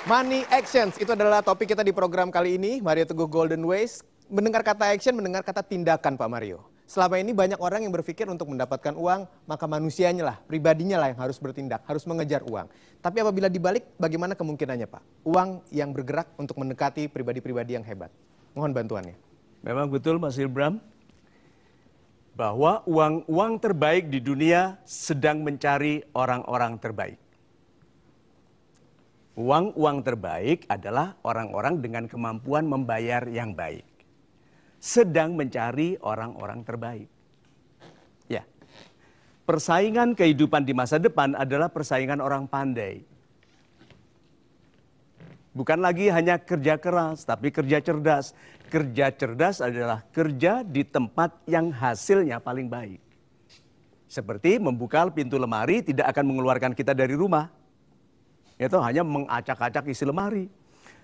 Money actions, itu adalah topik kita di program kali ini. Mario Teguh Golden Ways. Mendengar kata action, mendengar kata tindakan Pak Mario. Selama ini banyak orang yang berpikir untuk mendapatkan uang, maka manusianya lah, pribadinya lah yang harus bertindak, harus mengejar uang. Tapi apabila dibalik, bagaimana kemungkinannya Pak? Uang yang bergerak untuk mendekati pribadi-pribadi yang hebat. Mohon bantuannya. Memang betul Mas Ilbram, bahwa uang terbaik di dunia sedang mencari orang-orang terbaik. Uang terbaik adalah orang-orang dengan kemampuan membayar yang baik. Sedang mencari orang-orang terbaik. Ya. Persaingan kehidupan di masa depan adalah persaingan orang pandai. Bukan lagi hanya kerja keras, tapi kerja cerdas. Kerja cerdas adalah kerja di tempat yang hasilnya paling baik. Seperti membuka pintu lemari tidak akan mengeluarkan kita dari rumah. Itu hanya mengacak-acak isi lemari.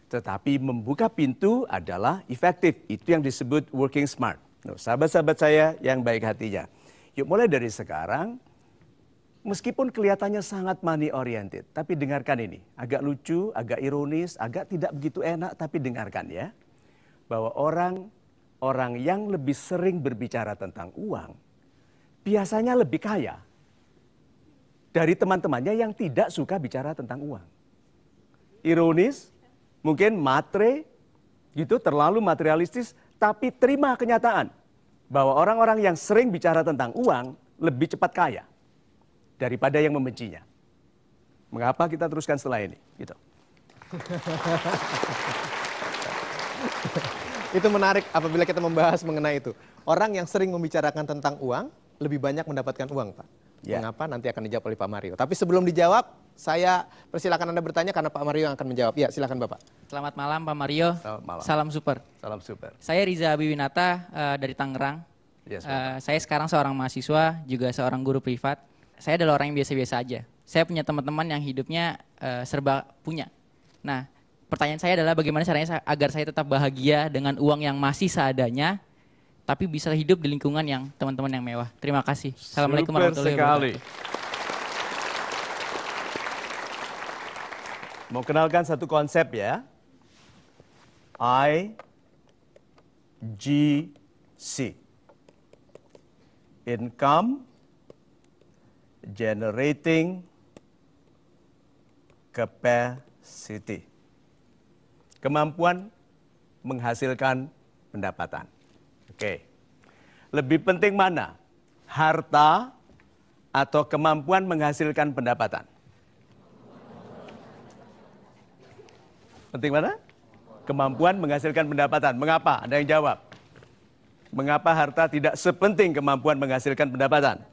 Tetapi membuka pintu adalah efektif. Itu yang disebut working smart. Sahabat-sahabat saya yang baik hatinya. Yuk mulai dari sekarang, meskipun kelihatannya sangat money oriented, tapi dengarkan ini. Agak lucu, agak ironis, agak tidak begitu enak, tapi dengarkan ya. Bahwa orang yang lebih sering berbicara tentang uang, biasanya lebih kaya dari teman-temannya yang tidak suka bicara tentang uang. Ironis, mungkin matre, gitu terlalu materialistis, tapi terima kenyataan bahwa orang-orang yang sering bicara tentang uang lebih cepat kaya daripada yang membencinya. Mengapa kita teruskan setelah ini? Gitu. Itu menarik apabila kita membahas mengenai itu. Orang yang sering membicarakan tentang uang lebih banyak mendapatkan uang, Pak. Ya. Mengapa? Nanti akan dijawab oleh Pak Mario. Tapi sebelum dijawab, saya persilakan Anda bertanya karena Pak Mario yang akan menjawab. Ya, silakan Bapak. Selamat malam Pak Mario. Selamat malam. Salam super. Salam super. Saya Riza Abiwinata dari Tangerang. Yes, saya sekarang seorang mahasiswa, juga seorang guru privat. Saya adalah orang yang biasa-biasa aja. Saya punya teman-teman yang hidupnya serba punya. Nah, pertanyaan saya adalah bagaimana caranya agar saya tetap bahagia dengan uang yang masih seadanya, tapi bisa hidup di lingkungan yang teman-teman yang mewah. Terima kasih. Assalamualaikum warahmatullahi wabarakatuh. Mau kenalkan satu konsep ya. IGC. Income Generating Capacity. Kemampuan menghasilkan pendapatan. Oke. Lebih penting mana? Harta atau kemampuan menghasilkan pendapatan? Penting mana? Kemampuan menghasilkan pendapatan. Mengapa? Ada yang jawab. Mengapa harta tidak sepenting kemampuan menghasilkan pendapatan?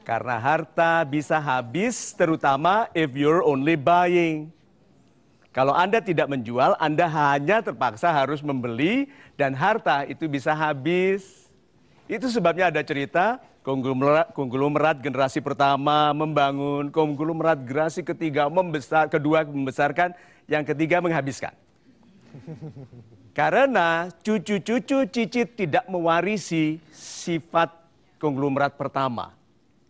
Karena harta bisa habis terutama if you're only buying. Kalau Anda tidak menjual, Anda hanya terpaksa harus membeli dan harta itu bisa habis. Itu sebabnya ada cerita konglomerat generasi pertama membangun, konglomerat generasi ketiga kedua membesarkan, yang ketiga menghabiskan. Karena cucu-cucu cicit tidak mewarisi sifat konglomerat pertama.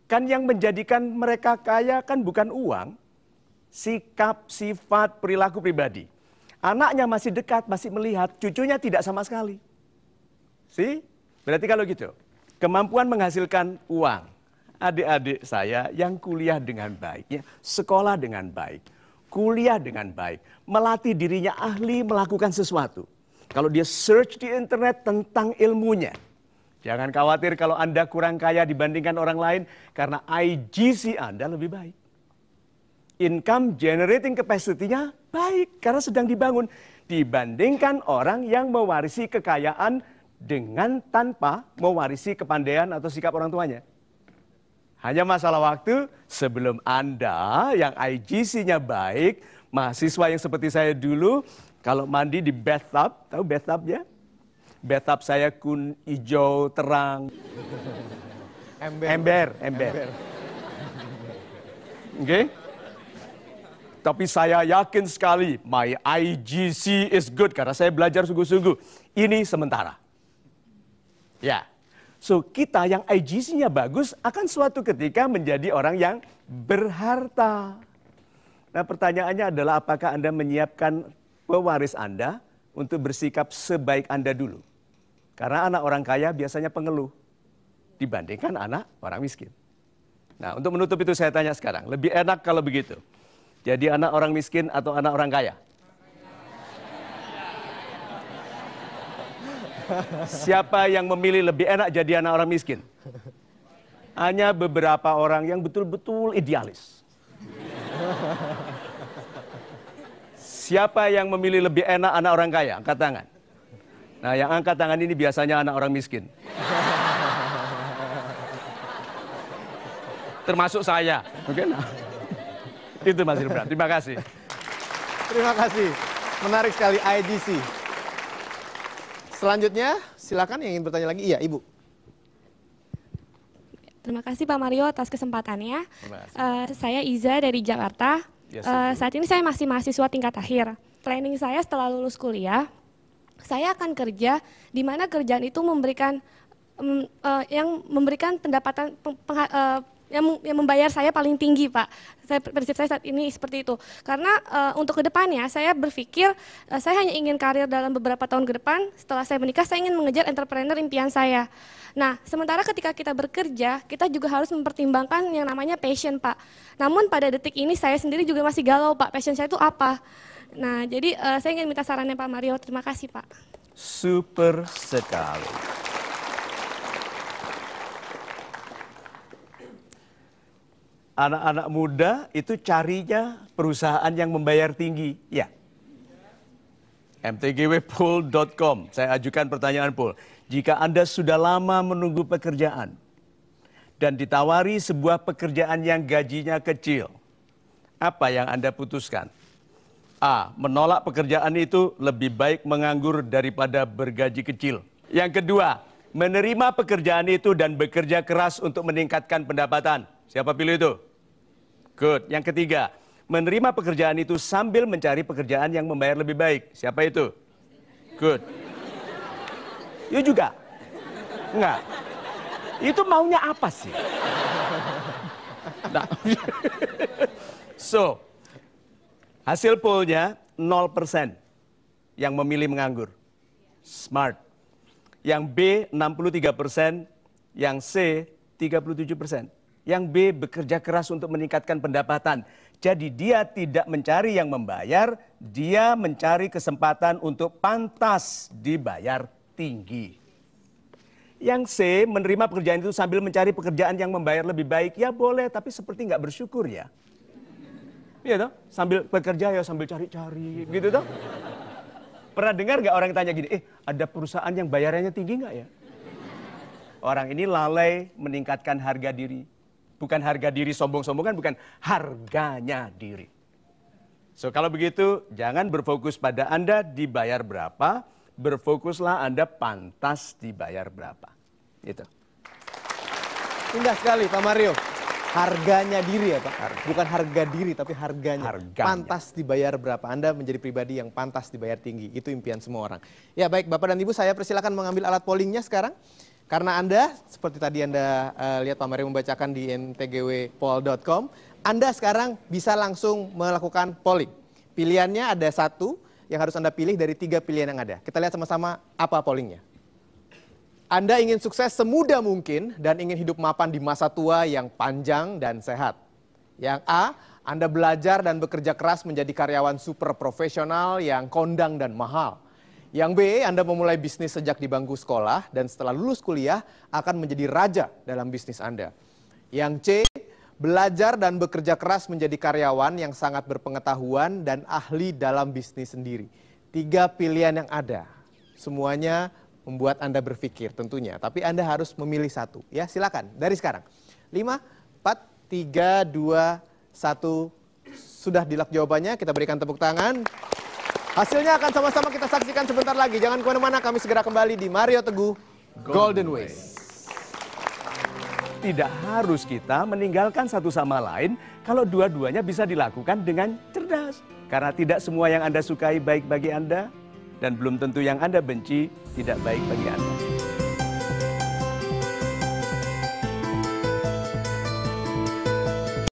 Kan yang menjadikan mereka kaya kan bukan uang, sikap, sifat, perilaku pribadi. Anaknya masih dekat, masih melihat, cucunya tidak sama sekali. Berarti kalau gitu, kemampuan menghasilkan uang. Adik-adik saya yang kuliah dengan baik, ya, sekolah dengan baik, kuliah dengan baik, melatih dirinya ahli melakukan sesuatu. Kalau dia search di internet tentang ilmunya, jangan khawatir kalau Anda kurang kaya dibandingkan orang lain, karena IGC Anda lebih baik. Income generating capacity-nya baik karena sedang dibangun. Dibandingkan orang yang mewarisi kekayaan dengan tanpa mewarisi kepandaian atau sikap orang tuanya. Hanya masalah waktu sebelum Anda yang IGC-nya baik, mahasiswa yang seperti saya dulu, kalau mandi di bathtub, tahu bathtub ya? Bathtub saya kun hijau terang. Ember. Oke? Tapi saya yakin sekali, my IGC is good karena saya belajar sungguh-sungguh. Ini sementara. Ya, so kita yang IGC-nya bagus akan suatu ketika menjadi orang yang berharta. Nah, pertanyaannya adalah apakah Anda menyiapkan pewaris Anda untuk bersikap sebaik Anda dulu? Karena anak orang kaya biasanya pengeluh dibandingkan anak orang miskin. Nah, untuk menutup itu saya tanya sekarang, lebih enak kalau begitu? Jadi anak orang miskin atau anak orang kaya? Siapa yang memilih lebih enak jadi anak orang miskin? Hanya beberapa orang yang betul-betul idealis. Siapa yang memilih lebih enak anak orang kaya? Angkat tangan. Nah, yang angkat tangan ini biasanya anak orang miskin. Termasuk saya. Oke, nah. Itu Mas Hilbran. Terima kasih. Terima kasih. Menarik sekali IDC. Selanjutnya, silakan yang ingin bertanya lagi. Iya, Ibu. Terima kasih Pak Mario atas kesempatannya. Saya Iza dari Jakarta. Saat ini saya masih mahasiswa tingkat akhir. Planning saya setelah lulus kuliah, saya akan kerja di mana kerjaan itu memberikan pendapatan yang membayar saya paling tinggi, Pak. Prinsip saya saat ini seperti itu. Karena untuk kedepannya saya berpikir saya hanya ingin karir dalam beberapa tahun ke depan. Setelah saya menikah, saya ingin mengejar entrepreneur impian saya. Nah, sementara ketika kita bekerja, kita juga harus mempertimbangkan yang namanya passion, Pak. Namun pada detik ini saya sendiri juga masih galau, Pak. Passion saya itu apa? Nah, jadi saya ingin minta sarannya Pak Mario. Terima kasih, Pak. Super sekali. Anak-anak muda itu carinya perusahaan yang membayar tinggi. Ya. mtgwpool.com. Saya ajukan pertanyaan pool. Jika Anda sudah lama menunggu pekerjaan dan ditawari sebuah pekerjaan yang gajinya kecil, apa yang Anda putuskan? A. Menolak pekerjaan itu, lebih baik menganggur daripada bergaji kecil. Yang kedua, menerima pekerjaan itu dan bekerja keras untuk meningkatkan pendapatan. Siapa pilih itu? Good. Yang ketiga, menerima pekerjaan itu sambil mencari pekerjaan yang membayar lebih baik. Siapa itu? Good. You juga? Enggak. Itu maunya apa sih? Nah. So, hasil pollnya 0% yang memilih menganggur. Smart. Yang B 63%, yang C 37%. Yang B bekerja keras untuk meningkatkan pendapatan. Jadi dia tidak mencari yang membayar, dia mencari kesempatan untuk pantas dibayar tinggi. Yang C menerima pekerjaan itu sambil mencari pekerjaan yang membayar lebih baik. Ya boleh, tapi seperti nggak bersyukur ya. Iya toh, sambil bekerja ya sambil cari-cari, gitu toh. Pernah dengar nggak orang tanya gini, ada perusahaan yang bayarannya tinggi nggak ya? Orang ini lalai meningkatkan harga diri. Bukan harga diri sombong-sombongan, bukan harganya diri. So kalau begitu, jangan berfokus pada Anda dibayar berapa, berfokuslah Anda pantas dibayar berapa. Itu. Indah sekali Pak Mario. Harganya diri ya Pak, bukan harga diri tapi harganya. Pantas dibayar berapa, Anda menjadi pribadi yang pantas dibayar tinggi, itu impian semua orang. Ya baik Bapak dan Ibu, saya persilakan mengambil alat pollingnya sekarang. Karena Anda, seperti tadi Anda lihat Pak Mario membacakan di mtgwpoll.com, Anda sekarang bisa langsung melakukan polling. Pilihannya ada satu yang harus Anda pilih dari 3 pilihan yang ada. Kita lihat sama-sama apa pollingnya. Anda ingin sukses semudah mungkin dan ingin hidup mapan di masa tua yang panjang dan sehat. Yang A, Anda belajar dan bekerja keras menjadi karyawan super profesional yang kondang dan mahal. Yang B, Anda memulai bisnis sejak di bangku sekolah dan setelah lulus kuliah akan menjadi raja dalam bisnis Anda. Yang C, belajar dan bekerja keras menjadi karyawan yang sangat berpengetahuan dan ahli dalam bisnis sendiri. 3 pilihan yang ada, semuanya membuat Anda berpikir tentunya. Tapi Anda harus memilih satu. Ya, silakan dari sekarang. 5, 4, 3, 2, 1. Sudah di lock jawabannya, kita berikan tepuk tangan. Hasilnya akan sama-sama kita saksikan sebentar lagi. Jangan kemana-mana, kami segera kembali di Mario Teguh Golden Ways. Tidak harus kita meninggalkan satu sama lain kalau dua-duanya bisa dilakukan dengan cerdas. Karena tidak semua yang Anda sukai baik bagi Anda, dan belum tentu yang Anda benci tidak baik bagi Anda.